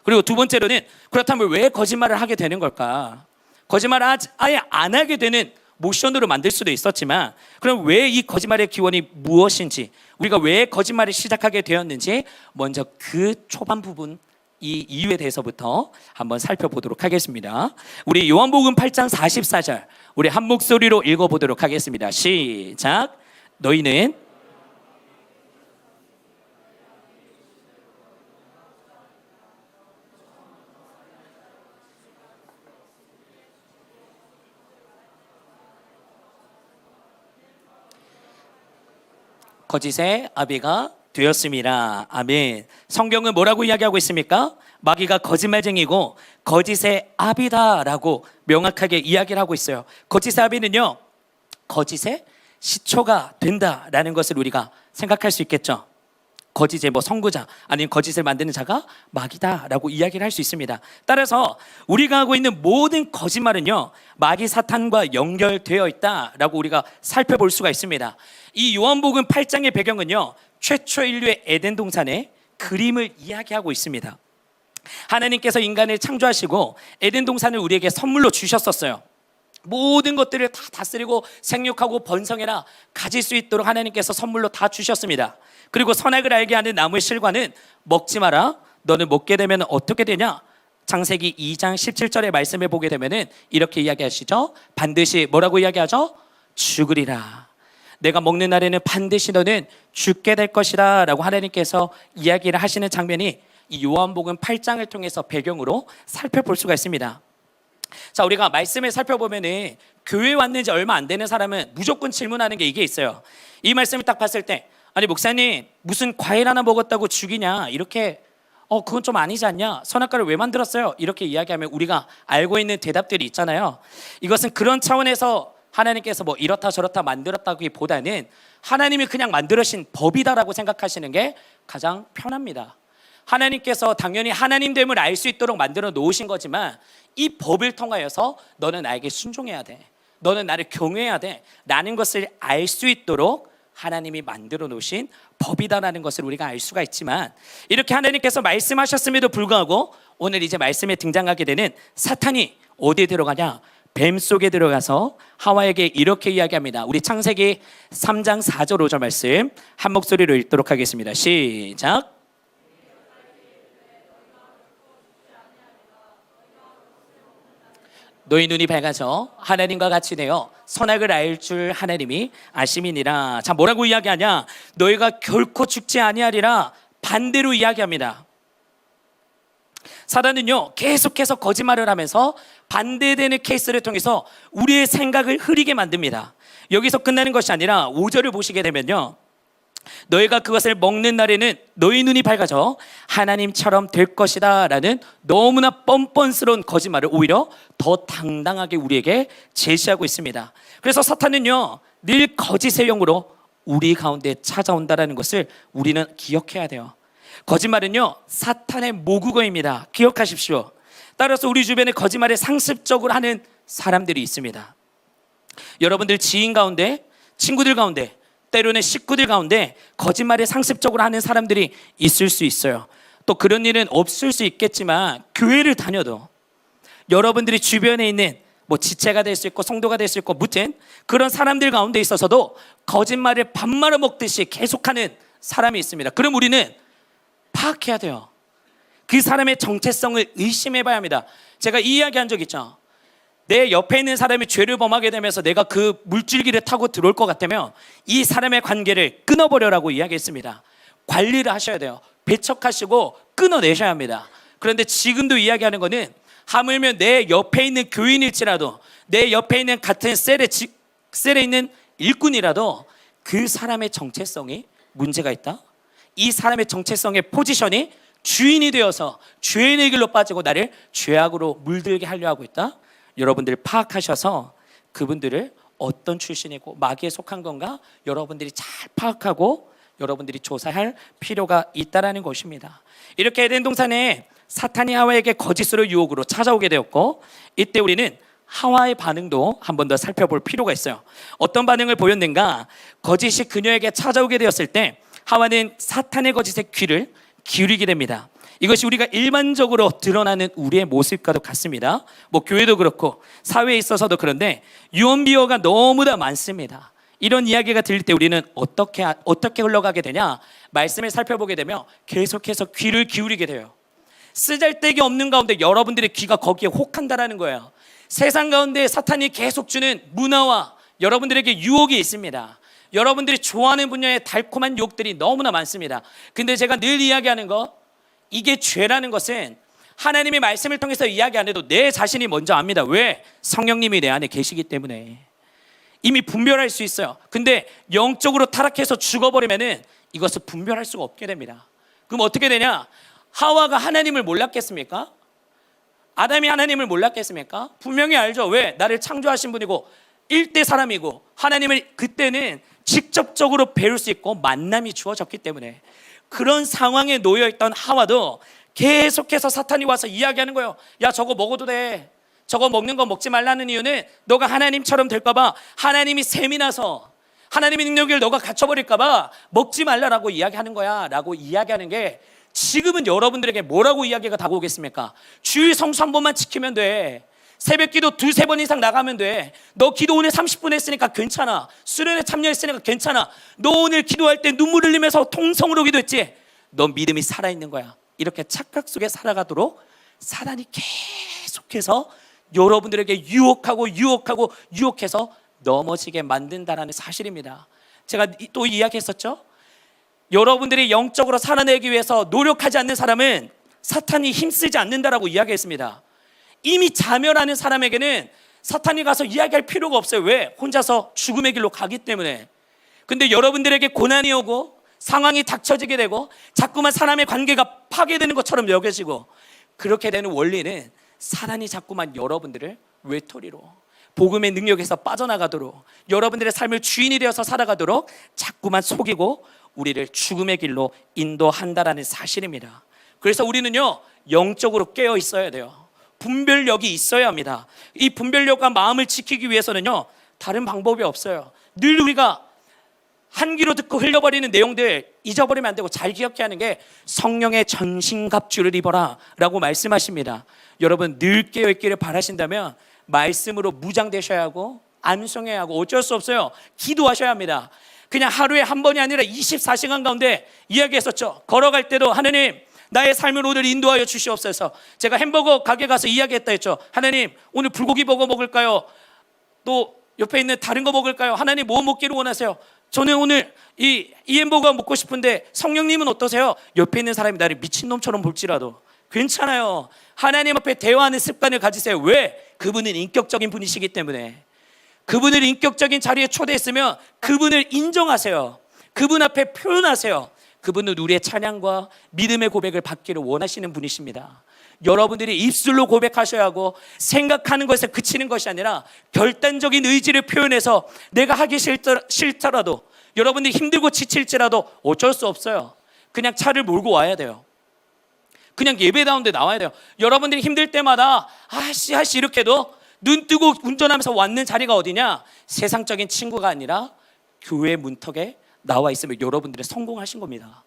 그리고 두 번째로는 그렇다면 왜 거짓말을 하게 되는 걸까? 거짓말을 아예 안 하게 되는 모션으로 만들 수도 있었지만, 그럼 왜 이 거짓말의 기원이 무엇인지, 우리가 왜 거짓말을 시작하게 되었는지 먼저 그 초반 부분, 이 이유에 대해서부터 한번 살펴보도록 하겠습니다. 우리 요한복음 8장 44절 우리 한 목소리로 읽어보도록 하겠습니다. 시작. 너희는 거짓의 아비가 되었습니다. 아멘. 성경은 뭐라고 이야기하고 있습니까? 마귀가 거짓말쟁이고 거짓의 아비다라고 명확하게 이야기를 하고 있어요. 거짓의 아비는요, 거짓의 시초가 된다라는 것을 우리가 생각할 수 있겠죠. 거짓의 선구자 아니면 거짓을 만드는 자가 마귀다라고 이야기를 할 수 있습니다. 따라서 우리가 하고 있는 모든 거짓말은요, 마귀 사탄과 연결되어 있다라고 우리가 살펴볼 수가 있습니다. 이 요한복음 8장의 배경은요, 최초 인류의 에덴 동산의 그림을 이야기하고 있습니다. 하나님께서 인간을 창조하시고 에덴 동산을 우리에게 선물로 주셨었어요. 모든 것들을 다 다스리고 생육하고 번성해라, 가질 수 있도록 하나님께서 선물로 다 주셨습니다. 그리고 선악을 알게 하는 나무의 실과는 먹지 마라. 너는 먹게 되면 어떻게 되냐? 창세기 2장 17절의 말씀을 보게 되면은 이렇게 이야기하시죠. 반드시 뭐라고 이야기하죠? 죽으리라. 내가 먹는 날에는 반드시 너는 죽게 될 것이다 라고 하나님께서 이야기를 하시는 장면이 이 요한복음 8장을 통해서 배경으로 살펴볼 수가 있습니다. 자, 우리가 말씀을 살펴보면은 교회 왔는지 얼마 안 되는 사람은 무조건 질문하는 게 이게 있어요. 이 말씀을 딱 봤을 때, 아니 목사님 무슨 과일 하나 먹었다고 죽이냐, 이렇게 그건 좀 아니지 않냐, 선악과를 왜 만들었어요, 이렇게 이야기하면 우리가 알고 있는 대답들이 있잖아요. 이것은 그런 차원에서 하나님께서 이렇다 저렇다 만들었다기보다는 하나님이 그냥 만들으신 법이다라고 생각하시는 게 가장 편합니다. 하나님께서 당연히 하나님됨을 알 수 있도록 만들어 놓으신 거지만 이 법을 통하여서 너는 나에게 순종해야 돼, 너는 나를 경외해야 돼 라는 것을 알 수 있도록 하나님이 만들어 놓으신 법이다라는 것을 우리가 알 수가 있지만, 이렇게 하나님께서 말씀하셨음에도 불구하고 오늘 이제 말씀에 등장하게 되는 사탄이 어디에 들어가냐? 뱀 속에 들어가서 하와에게 이렇게 이야기합니다. 우리 창세기 3장 4절 5절 말씀 한 목소리로 읽도록 하겠습니다. 시작. 너희 눈이 밝아져 하나님과 같이 되어 선악을 알 줄 하나님이 아심이니라. 자, 뭐라고 이야기하냐? 너희가 결코 죽지 아니하리라. 반대로 이야기합니다. 사단은요, 계속해서 거짓말을 하면서 반대되는 케이스를 통해서 우리의 생각을 흐리게 만듭니다. 여기서 끝나는 것이 아니라 5절을 보시게 되면요, 너희가 그것을 먹는 날에는 너희 눈이 밝아져 하나님처럼 될 것이다 라는 너무나 뻔뻔스러운 거짓말을 오히려 더 당당하게 우리에게 제시하고 있습니다. 그래서 사탄은요, 늘 거짓의 영으로 우리 가운데 찾아온다는 것을 우리는 기억해야 돼요. 거짓말은요, 사탄의 모국어입니다. 기억하십시오. 따라서 우리 주변에 거짓말을 상습적으로 하는 사람들이 있습니다. 여러분들 지인 가운데, 친구들 가운데, 때로는 식구들 가운데 거짓말을 상습적으로 하는 사람들이 있을 수 있어요. 또 그런 일은 없을 수 있겠지만 교회를 다녀도 여러분들이 주변에 있는 지체가 될 수 있고 성도가 될 수 있고 무튼 그런 사람들 가운데 있어서도 거짓말을 밥 말아 먹듯이 계속하는 사람이 있습니다. 그럼 우리는 파악해야 돼요. 그 사람의 정체성을 의심해 봐야 합니다. 제가 이 이야기 한 적 있죠. 내 옆에 있는 사람이 죄를 범하게 되면서 내가 그 물줄기를 타고 들어올 것 같다면 이 사람의 관계를 끊어버려라고 이야기했습니다. 관리를 하셔야 돼요. 배척하시고 끊어내셔야 합니다. 그런데 지금도 이야기하는 거는 하물며 내 옆에 있는 교인일지라도 내 옆에 있는 같은 셀에 있는 일꾼이라도 그 사람의 정체성이 문제가 있다. 이 사람의 정체성의 포지션이 주인이 되어서 죄인의 길로 빠지고 나를 죄악으로 물들게 하려 하고 있다. 여러분들 파악하셔서 그분들을 어떤 출신이고 마귀에 속한 건가 여러분들이 잘 파악하고 여러분들이 조사할 필요가 있다라는 것입니다. 이렇게 에덴 동산에 사탄이 하와에게 거짓으로 유혹으로 찾아오게 되었고, 이때 우리는 하와의 반응도 한 번 더 살펴볼 필요가 있어요. 어떤 반응을 보였는가? 거짓이 그녀에게 찾아오게 되었을 때 하와는 사탄의 거짓에 귀를 기울이게 됩니다. 이것이 우리가 일반적으로 드러나는 우리의 모습과도 같습니다. 교회도 그렇고 사회에 있어서도 그런데 유언비어가 너무나 많습니다. 이런 이야기가 들릴 때 우리는 어떻게 흘러가게 되냐? 말씀을 살펴보게 되면 계속해서 귀를 기울이게 돼요. 쓰잘데기 없는 가운데 여러분들의 귀가 거기에 혹한다라는 거예요. 세상 가운데 사탄이 계속 주는 문화와 여러분들에게 유혹이 있습니다. 여러분들이 좋아하는 분야의 달콤한 유혹들이 너무나 많습니다. 근데 제가 늘 이야기하는 거, 이게 죄라는 것은 하나님의 말씀을 통해서 이야기 안 해도 내 자신이 먼저 압니다. 왜? 성령님이 내 안에 계시기 때문에 이미 분별할 수 있어요. 근데 영적으로 타락해서 죽어버리면은 이것을 분별할 수가 없게 됩니다. 그럼 어떻게 되냐? 하와가 하나님을 몰랐겠습니까? 아담이 하나님을 몰랐겠습니까? 분명히 알죠. 왜? 나를 창조하신 분이고 일대 사람이고 하나님을 그때는 직접적으로 배울 수 있고 만남이 주어졌기 때문에 그런 상황에 놓여있던 하와도 계속해서 사탄이 와서 이야기하는 거예요. 야, 저거 먹어도 돼. 저거 먹는 거 먹지 말라는 이유는 너가 하나님처럼 될까 봐, 하나님이 셈이 나서 하나님의 능력을 너가 갖춰버릴까 봐 먹지 말라라고 이야기하는 거야 라고 이야기하는 게, 지금은 여러분들에게 뭐라고 이야기가 다가오겠습니까? 주일 성수 한 번만 지키면 돼. 새벽 기도 2-3번 이상 나가면 돼. 너 기도 오늘 30분 했으니까 괜찮아. 수련회 참여했으니까 괜찮아. 너 오늘 기도할 때 눈물 흘리면서 통성으로 기도했지. 너 믿음이 살아있는 거야. 이렇게 착각 속에 살아가도록 사단이 계속해서 여러분들에게 유혹해서 넘어지게 만든다는 사실입니다. 제가 또 이야기했었죠. 여러분들이 영적으로 살아내기 위해서 노력하지 않는 사람은 사탄이 힘쓰지 않는다라고 이야기했습니다. 이미 자멸하는 사람에게는 사탄이 가서 이야기할 필요가 없어요. 왜? 혼자서 죽음의 길로 가기 때문에. 근데 여러분들에게 고난이 오고 상황이 닥쳐지게 되고 자꾸만 사람의 관계가 파괴되는 것처럼 여겨지고 그렇게 되는 원리는 사단이 자꾸만 여러분들을 외톨이로 복음의 능력에서 빠져나가도록 여러분들의 삶을 주인이 되어서 살아가도록 자꾸만 속이고 우리를 죽음의 길로 인도한다라는 사실입니다. 그래서 우리는요, 영적으로 깨어 있어야 돼요. 분별력이 있어야 합니다. 이 분별력과 마음을 지키기 위해서는요, 다른 방법이 없어요. 늘 우리가 한 귀로 듣고 흘려버리는 내용들 잊어버리면 안 되고 잘 기억해야 하는 게 성령의 전신갑주를 입어라 라고 말씀하십니다. 여러분 늘 깨어있기를 바라신다면 말씀으로 무장되셔야 하고 암송해야 하고 어쩔 수 없어요. 기도하셔야 합니다. 그냥 하루에 한 번이 아니라 24시간 가운데 이야기했었죠. 걸어갈 때도 하느님 나의 삶을 오늘 인도하여 주시옵소서. 제가 햄버거 가게 가서 이야기했다 했죠. 하나님, 오늘 불고기 버거 먹을까요? 또 옆에 있는 다른 거 먹을까요? 하나님, 뭐 먹기를 원하세요? 저는 오늘 이 햄버거 먹고 싶은데 성령님은 어떠세요? 옆에 있는 사람이 나를 미친놈처럼 볼지라도 괜찮아요. 하나님 앞에 대화하는 습관을 가지세요. 왜? 그분은 인격적인 분이시기 때문에. 그분을 인격적인 자리에 초대했으면 그분을 인정하세요. 그분 앞에 표현하세요. 그분은 우리의 찬양과 믿음의 고백을 받기를 원하시는 분이십니다. 여러분들이 입술로 고백하셔야 하고 생각하는 것에 그치는 것이 아니라 결단적인 의지를 표현해서 내가 하기 싫더라도, 여러분들이 힘들고 지칠지라도 어쩔 수 없어요. 그냥 차를 몰고 와야 돼요. 그냥 예배다운데 나와야 돼요. 여러분들이 힘들 때마다 아씨 이렇게 해도 눈 뜨고 운전하면서 왔는 자리가 어디냐? 세상적인 친구가 아니라 교회 문턱에 나와 있으면 여러분들이 성공하신 겁니다.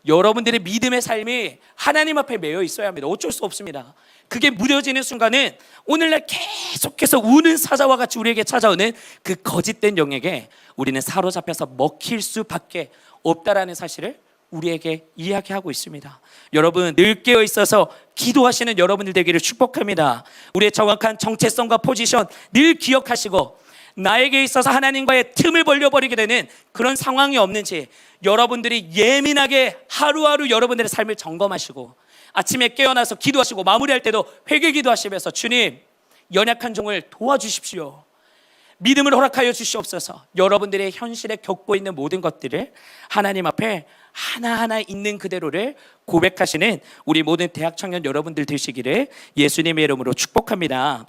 여러분들의 믿음의 삶이 하나님 앞에 매여 있어야 합니다. 어쩔 수 없습니다. 그게 무뎌지는 순간은 오늘날 계속해서 우는 사자와 같이 우리에게 찾아오는 그 거짓된 영에게 우리는 사로잡혀서 먹힐 수밖에 없다라는 사실을 우리에게 이야기하고 있습니다. 여러분, 늘 깨어 있어서 기도하시는 여러분들 되기를 축복합니다. 우리의 정확한 정체성과 포지션 늘 기억하시고, 나에게 있어서 하나님과의 틈을 벌려버리게 되는 그런 상황이 없는지 여러분들이 예민하게 하루하루 여러분들의 삶을 점검하시고, 아침에 깨어나서 기도하시고 마무리할 때도 회개 기도하시면서 주님, 연약한 종을 도와주십시오. 믿음을 허락하여 주시옵소서. 여러분들의 현실에 겪고 있는 모든 것들을 하나님 앞에 하나하나 있는 그대로를 고백하시는 우리 모든 대학 청년 여러분들 되시기를 예수님의 이름으로 축복합니다.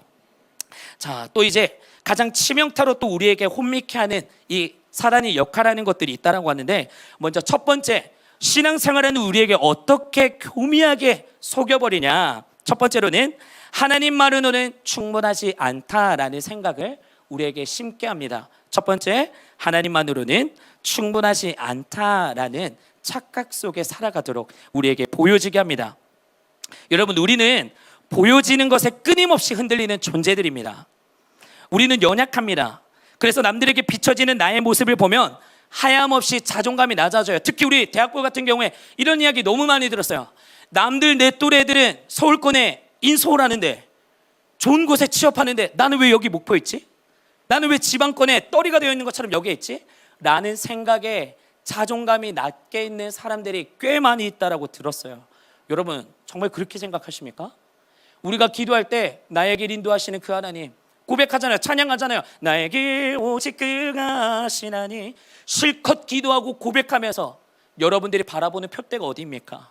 자, 또 이제 가장 치명타로 또 우리에게 혼미케 하는 이 사단의 역할하는 것들이 있다라고 하는데, 먼저 첫 번째, 신앙생활하는 우리에게 어떻게 교미하게 속여버리냐. 첫 번째로는 하나님만으로는 충분하지 않다라는 생각을 우리에게 심게 합니다. 첫 번째, 하나님만으로는 충분하지 않다라는 착각 속에 살아가도록 우리에게 보여지게 합니다. 여러분, 우리는 보여지는 것에 끊임없이 흔들리는 존재들입니다. 우리는 연약합니다. 그래서 남들에게 비춰지는 나의 모습을 보면 하염없이 자존감이 낮아져요. 특히 우리 대학교 같은 경우에 이런 이야기 너무 많이 들었어요. 남들 내 또래 애들은 서울권에 인서울하는데 좋은 곳에 취업하는데 나는 왜 여기 목포에 있지? 나는 왜 지방권에 떨이가 되어 있는 것처럼 여기에 있지? 라는 생각에 자존감이 낮게 있는 사람들이 꽤 많이 있다라고 들었어요. 여러분, 정말 그렇게 생각하십니까? 우리가 기도할 때 나의 길 인도하시는 그 하나님, 고백하잖아요. 찬양하잖아요. 나의 길 오직 그가 하시나니. 실컷 기도하고 고백하면서 여러분들이 바라보는 표대가 어디입니까?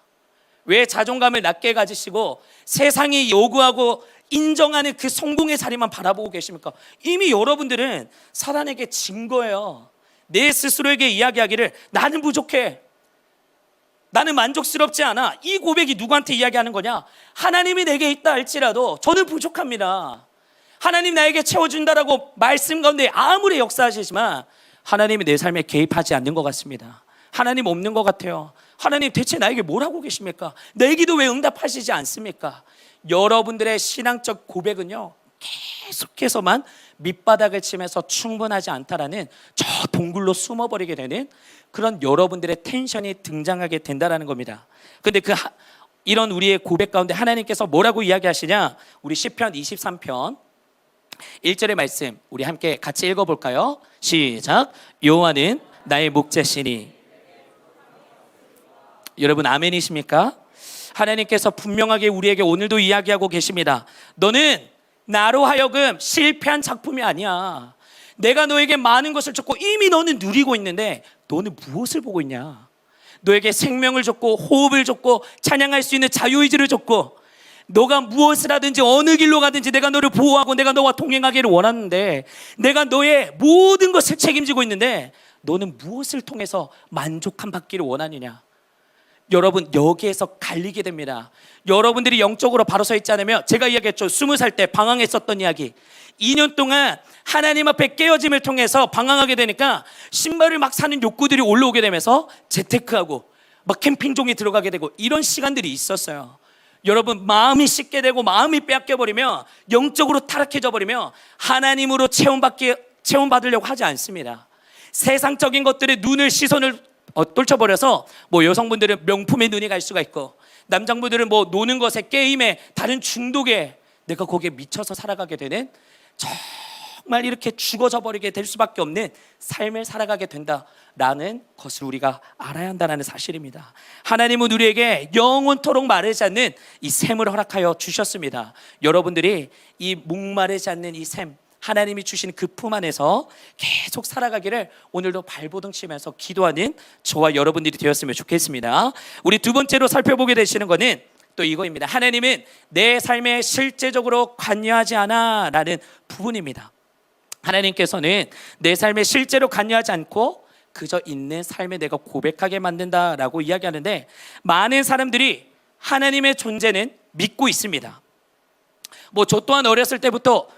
왜 자존감을 낮게 가지시고 세상이 요구하고 인정하는 그 성공의 자리만 바라보고 계십니까? 이미 여러분들은 사단에게 진 거예요. 내 스스로에게 이야기하기를 나는 부족해, 나는 만족스럽지 않아. 이 고백이 누구한테 이야기하는 거냐? 하나님이 내게 있다 할지라도 저는 부족합니다. 하나님 나에게 채워준다라고 말씀 가운데 아무리 역사하시지만 하나님이 내 삶에 개입하지 않는 것 같습니다. 하나님 없는 것 같아요. 하나님 대체 나에게 뭘 하고 계십니까? 내 기도 왜 응답하시지 않습니까? 여러분들의 신앙적 고백은요, 계속해서만 밑바닥을 치면서 충분하지 않다라는 저 동굴로 숨어버리게 되는 그런 여러분들의 텐션이 등장하게 된다라는 겁니다. 근데 이런 우리의 고백 가운데 하나님께서 뭐라고 이야기하시냐? 우리 시편 23편 1절의 말씀 우리 함께 같이 읽어볼까요? 시작. 여호와는 나의 목자시니. 여러분, 아멘이십니까? 하나님께서 분명하게 우리에게 오늘도 이야기하고 계십니다. 너는 나로 하여금 실패한 작품이 아니야. 내가 너에게 많은 것을 줬고 이미 너는 누리고 있는데 너는 무엇을 보고 있냐? 너에게 생명을 줬고 호흡을 줬고 찬양할 수 있는 자유의지를 줬고, 너가 무엇을 하든지 어느 길로 가든지 내가 너를 보호하고 내가 너와 동행하기를 원하는데, 내가 너의 모든 것을 책임지고 있는데 너는 무엇을 통해서 만족함 받기를 원하느냐? 여러분, 여기에서 갈리게 됩니다. 여러분들이 영적으로 바로 서 있지 않으면, 제가 이야기했죠. 20살 때 방황했었던 이야기. 2년 동안 하나님 앞에 깨어짐을 통해서 방황하게 되니까 신발을 막 사는 욕구들이 올라오게 되면서 재테크하고 막 캠핑종에 들어가게 되고 이런 시간들이 있었어요. 여러분, 마음이 씻게 되고 마음이 빼앗겨버리면, 영적으로 타락해져 버리면 하나님으로 체험받으려고 하지 않습니다. 세상적인 것들에 눈을 시선을 떨쳐버려서 뭐 여성분들은 명품에 눈이 갈 수가 있고, 남성분들은 뭐 노는 것에, 게임에, 다른 중독에 내가 거기에 미쳐서 살아가게 되는, 정말 이렇게 죽어져 버리게 될 수밖에 없는 삶을 살아가게 된다라는 것을 우리가 알아야 한다는 사실입니다. 하나님은 우리에게 영원토록 마르지 않는 이 샘을 허락하여 주셨습니다. 여러분들이 이 목마르지 않는 이 샘, 하나님이 주신 그 품 안에서 계속 살아가기를 오늘도 발버둥 치면서 기도하는 저와 여러분들이 되었으면 좋겠습니다. 우리 두 번째로 살펴보게 되시는 것은 또 이거입니다. 하나님은 내 삶에 실제적으로 관여하지 않아 라는 부분입니다. 하나님께서는 내 삶에 실제로 관여하지 않고 그저 있는 삶에 내가 고백하게 만든다라고 이야기하는데, 많은 사람들이 하나님의 존재는 믿고 있습니다. 뭐 저 또한 어렸을 때부터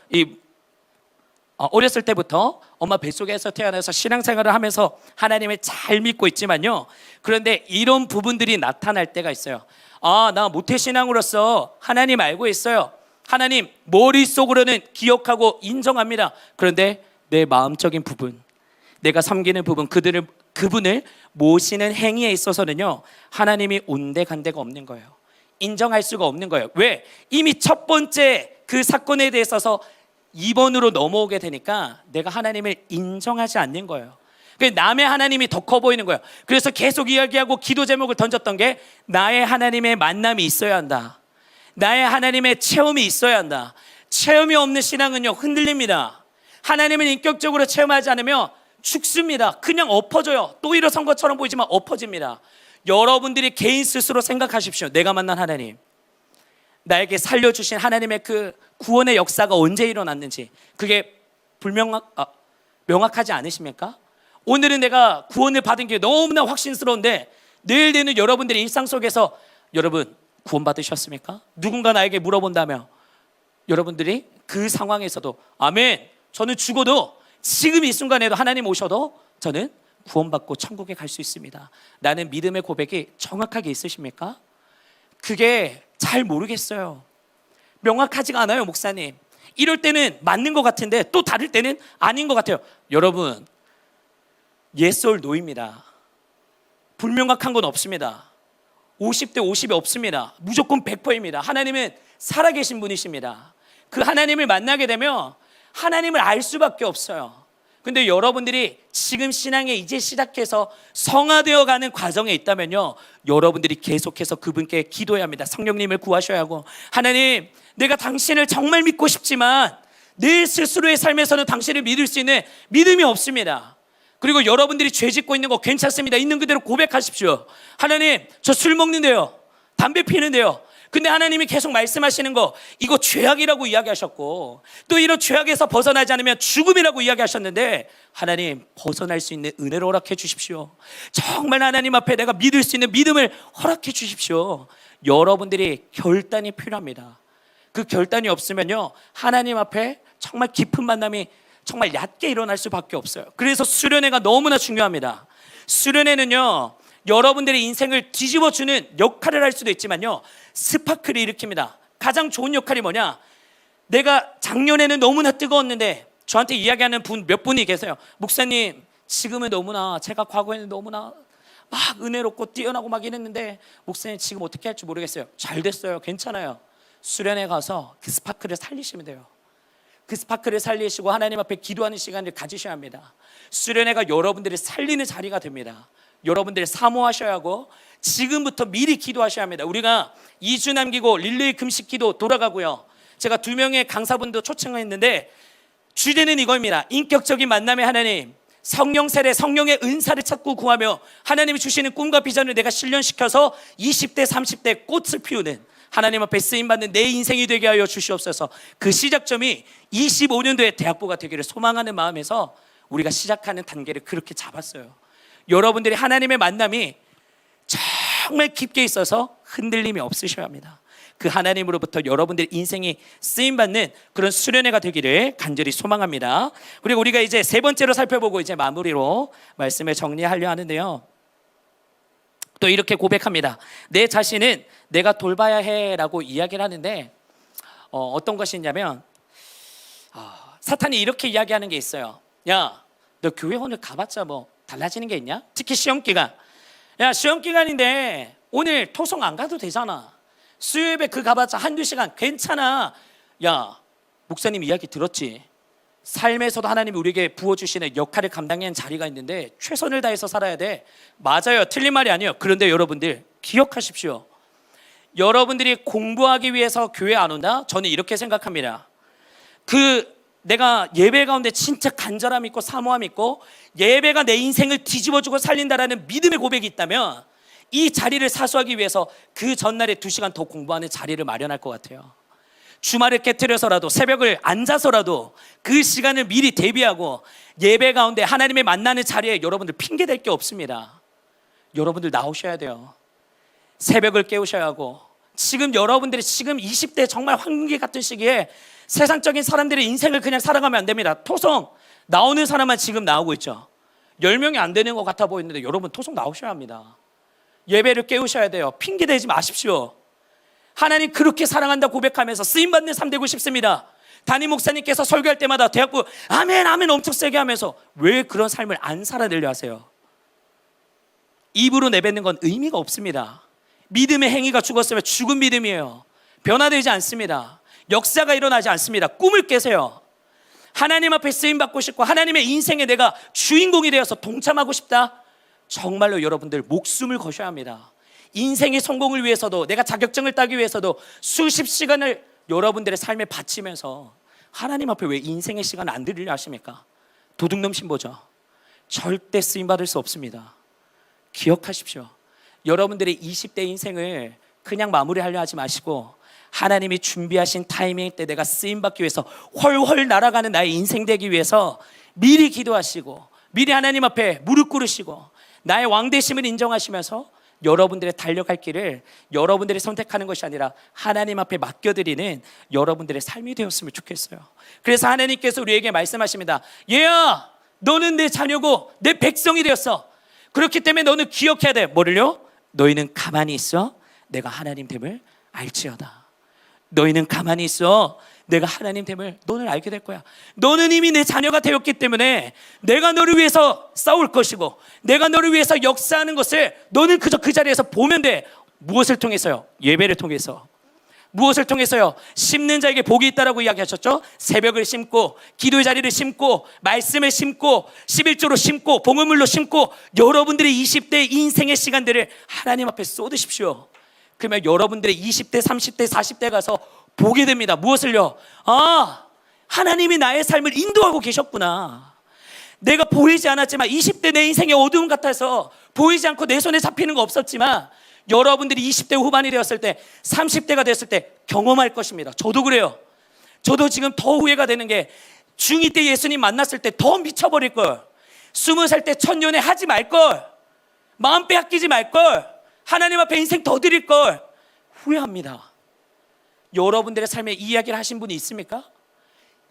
엄마 뱃속에서 태어나서 신앙생활을 하면서 하나님을 잘 믿고 있지만요, 그런데 이런 부분들이 나타날 때가 있어요. 나 모태신앙으로서 하나님 알고 있어요. 하나님 머릿속으로는 기억하고 인정합니다. 그런데 내 마음적인 부분, 내가 섬기는 부분, 그분을 모시는 행위에 있어서는요, 하나님이 온데간데가 없는 거예요. 인정할 수가 없는 거예요. 왜? 이미 첫 번째 그 사건에 대해서 2번으로 넘어오게 되니까 내가 하나님을 인정하지 않는 거예요. 남의 하나님이 더 커 보이는 거예요. 그래서 계속 이야기하고 기도 제목을 던졌던 게, 나의 하나님의 만남이 있어야 한다. 나의 하나님의 체험이 있어야 한다. 체험이 없는 신앙은요, 흔들립니다. 하나님을 인격적으로 체험하지 않으면 죽습니다. 그냥 엎어져요. 또 일어선 것처럼 보이지만 엎어집니다. 여러분들이 개인 스스로 생각하십시오. 내가 만난 하나님, 나에게 살려주신 하나님의 그 구원의 역사가 언제 일어났는지, 그게 명확하지 않으십니까? 오늘은 내가 구원을 받은 게 너무나 확신스러운데, 내일 되는 여러분들의 일상 속에서 여러분 구원 받으셨습니까? 누군가 나에게 물어본다며 여러분들이 그 상황에서도 아멘, 저는 죽어도 지금 이 순간에도 하나님 오셔도 저는 구원받고 천국에 갈 수 있습니다, 라는 믿음의 고백이 정확하게 있으십니까? 그게 잘 모르겠어요. 명확하지가 않아요, 목사님. 이럴 때는 맞는 것 같은데 또 다를 때는 아닌 것 같아요. 여러분, yes or no입니다. 불명확한 건 없습니다. 50대 50이 없습니다. 무조건 100%입니다. 하나님은 살아계신 분이십니다. 그 하나님을 만나게 되면 하나님을 알 수밖에 없어요. 근데 여러분들이 지금 신앙에 이제 시작해서 성화되어 가는 과정에 있다면요, 여러분들이 계속해서 그분께 기도해야 합니다. 성령님을 구하셔야 하고, 하나님, 내가 당신을 정말 믿고 싶지만 내 스스로의 삶에서는 당신을 믿을 수 있는 믿음이 없습니다. 그리고 여러분들이 죄 짓고 있는 거 괜찮습니다. 있는 그대로 고백하십시오. 하나님, 저 술 먹는데요, 담배 피는데요, 근데 하나님이 계속 말씀하시는 거, 이거 죄악이라고 이야기하셨고, 또 이런 죄악에서 벗어나지 않으면 죽음이라고 이야기하셨는데, 하나님 벗어날 수 있는 은혜를 허락해 주십시오. 정말 하나님 앞에 내가 믿을 수 있는 믿음을 허락해 주십시오. 여러분들이 결단이 필요합니다. 그 결단이 없으면요, 하나님 앞에 정말 깊은 만남이 정말 얕게 일어날 수밖에 없어요. 그래서 수련회가 너무나 중요합니다. 수련회는요, 여러분들의 인생을 뒤집어주는 역할을 할 수도 있지만요, 스파크를 일으킵니다. 가장 좋은 역할이 뭐냐? 내가 작년에는 너무나 뜨거웠는데 저한테 이야기하는 분 몇 분이 계세요. 목사님, 지금은 너무나, 제가 과거에는 너무나 막 은혜롭고 뛰어나고 막 이랬는데 목사님 지금 어떻게 할지 모르겠어요. 잘 됐어요. 괜찮아요. 수련회 가서 그 스파크를 살리시면 돼요. 그 스파크를 살리시고 하나님 앞에 기도하는 시간을 가지셔야 합니다. 수련회가 여러분들을 살리는 자리가 됩니다. 여러분들이 사모하셔야 하고 지금부터 미리 기도하셔야 합니다. 우리가 2주 남기고 릴레이 금식 기도 돌아가고요, 제가 2명의 강사분도 초청을 했는데 주제는 이겁니다. 인격적인 만남의 하나님, 성령 세례, 성령의 은사를 찾고 구하며 하나님이 주시는 꿈과 비전을 내가 실현시켜서 20대 30대 꽃을 피우는, 하나님 앞에 쓰임받는 내 인생이 되게 하여 주시옵소서. 그 시작점이 25년도에 대학부가 되기를 소망하는 마음에서 우리가 시작하는 단계를 그렇게 잡았어요. 여러분들이 하나님의 만남이 정말 깊게 있어서 흔들림이 없으셔야 합니다. 그 하나님으로부터 여러분들의 인생이 쓰임받는 그런 수련회가 되기를 간절히 소망합니다. 그리고 우리가 이제 세 번째로 살펴보고 이제 마무리로 말씀을 정리하려 하는데요, 또 이렇게 고백합니다. 내 자신은 내가 돌봐야 해라고 이야기를 하는데, 어떤 것이 있냐면 사탄이 이렇게 이야기하는 게 있어요. 야, 너 교회 오늘 가봤자 뭐 달라지는 게 있냐? 특히 시험 기간, 야, 시험 기간인데 오늘 토성 안 가도 되잖아. 수요예배 그 가봤자 한두 시간 괜찮아. 야, 목사님 이야기 들었지? 삶에서도 하나님이 우리에게 부어주시는 역할을 감당하는 자리가 있는데 최선을 다해서 살아야 돼. 맞아요. 틀린 말이 아니에요. 그런데 여러분들 기억하십시오. 여러분들이 공부하기 위해서 교회 안 온다? 저는 이렇게 생각합니다. 내가 예배 가운데 진짜 간절함 있고 사모함 있고 예배가 내 인생을 뒤집어주고 살린다라는 믿음의 고백이 있다면 이 자리를 사수하기 위해서 그 전날에 2시간 더 공부하는 자리를 마련할 것 같아요. 주말을 깨트려서라도 새벽을 앉아서라도 그 시간을 미리 대비하고 예배 가운데 하나님의 만나는 자리에 여러분들 핑계 댈 게 없습니다. 여러분들 나오셔야 돼요. 새벽을 깨우셔야 하고 지금 여러분들이 지금 20대 정말 황금기 같은 시기에 세상적인 사람들의 인생을 그냥 살아가면 안 됩니다. 토성 나오는 사람만 지금 나오고 있죠. 10명이 안 되는 것 같아 보이는데 여러분 토성 나오셔야 합니다. 예배를 깨우셔야 돼요. 핑계 대지 마십시오. 하나님 그렇게 사랑한다 고백하면서 쓰임받는 삶 되고 싶습니다. 담임 목사님께서 설교할 때마다 대학부 아멘 아멘 엄청 세게 하면서 왜 그런 삶을 안 살아내려 하세요? 입으로 내뱉는 건 의미가 없습니다. 믿음의 행위가 죽었으면 죽은 믿음이에요. 변화되지 않습니다. 역사가 일어나지 않습니다. 꿈을 깨세요. 하나님 앞에 쓰임받고 싶고 하나님의 인생에 내가 주인공이 되어서 동참하고 싶다? 정말로 여러분들 목숨을 거셔야 합니다. 인생의 성공을 위해서도 내가 자격증을 따기 위해서도 수십 시간을 여러분들의 삶에 바치면서 하나님 앞에 왜 인생의 시간을 안 드리려 하십니까? 도둑놈 신보죠. 절대 쓰임받을 수 없습니다. 기억하십시오. 여러분들의 20대 인생을 그냥 마무리하려 하지 마시고 하나님이 준비하신 타이밍 때 내가 쓰임받기 위해서 훨훨 날아가는 나의 인생 되기 위해서 미리 기도하시고 미리 하나님 앞에 무릎 꿇으시고 나의 왕되심을 인정하시면서 여러분들의 달려갈 길을 여러분들이 선택하는 것이 아니라 하나님 앞에 맡겨드리는 여러분들의 삶이 되었으면 좋겠어요. 그래서 하나님께서 우리에게 말씀하십니다. 얘야 너는 내 자녀고 내 백성이 되었어. 그렇기 때문에 너는 기억해야 돼. 뭐를요? 너희는 가만히 있어. 내가 하나님 됨을 알지어다. 너희는 가만히 있어. 내가 하나님 됨을 너는 알게 될 거야. 너는 이미 내 자녀가 되었기 때문에 내가 너를 위해서 싸울 것이고 내가 너를 위해서 역사하는 것을 너는 그저 그 자리에서 보면 돼. 무엇을 통해서요? 예배를 통해서. 무엇을 통해서요? 심는 자에게 복이 있다라고 이야기하셨죠? 새벽을 심고 기도의 자리를 심고 말씀을 심고 11조로 심고 봉헌물로 심고 여러분들의 20대 인생의 시간들을 하나님 앞에 쏟으십시오. 그러면 여러분들의 20대 30대 40대 가서 보게 됩니다. 무엇을요? 아, 하나님이 나의 삶을 인도하고 계셨구나. 내가 보이지 않았지만 20대 내 인생의 어두움 같아서 보이지 않고 내 손에 잡히는 거 없었지만 여러분들이 20대 후반이 되었을 때 30대가 되었을 때 경험할 것입니다. 저도 그래요. 저도 지금 더 후회가 되는 게 중2 때 예수님 만났을 때 더 미쳐버릴 걸, 20살 때 천년에 하지 말 걸, 마음 빼앗기지 말 걸, 하나님 앞에 인생 더 드릴 걸 후회합니다. 여러분들의 삶에 이 이야기를 하신 분이 있습니까?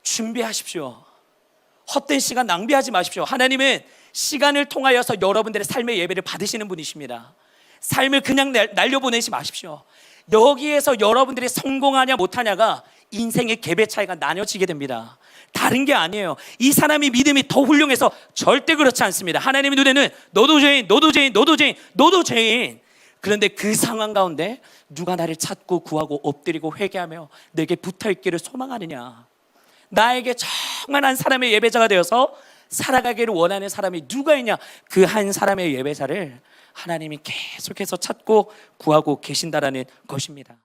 준비하십시오. 헛된 시간 낭비하지 마십시오. 하나님은 시간을 통하여서 여러분들의 삶의 예배를 받으시는 분이십니다. 삶을 그냥 날려보내지 마십시오. 여기에서 여러분들이 성공하냐 못하냐가 인생의 갭의 차이가 나뉘어지게 됩니다. 다른 게 아니에요. 이 사람이 믿음이 더 훌륭해서 절대 그렇지 않습니다. 하나님의 눈에는 너도 죄인, 너도 죄인, 너도 죄인, 너도 죄인. 그런데 그 상황 가운데 누가 나를 찾고 구하고 엎드리고 회개하며 내게 붙어있기를 소망하느냐. 나에게 정말 한 사람의 예배자가 되어서 살아가기를 원하는 사람이 누가 있냐. 그 한 사람의 예배자를 하나님이 계속해서 찾고 구하고 계신다라는 것입니다.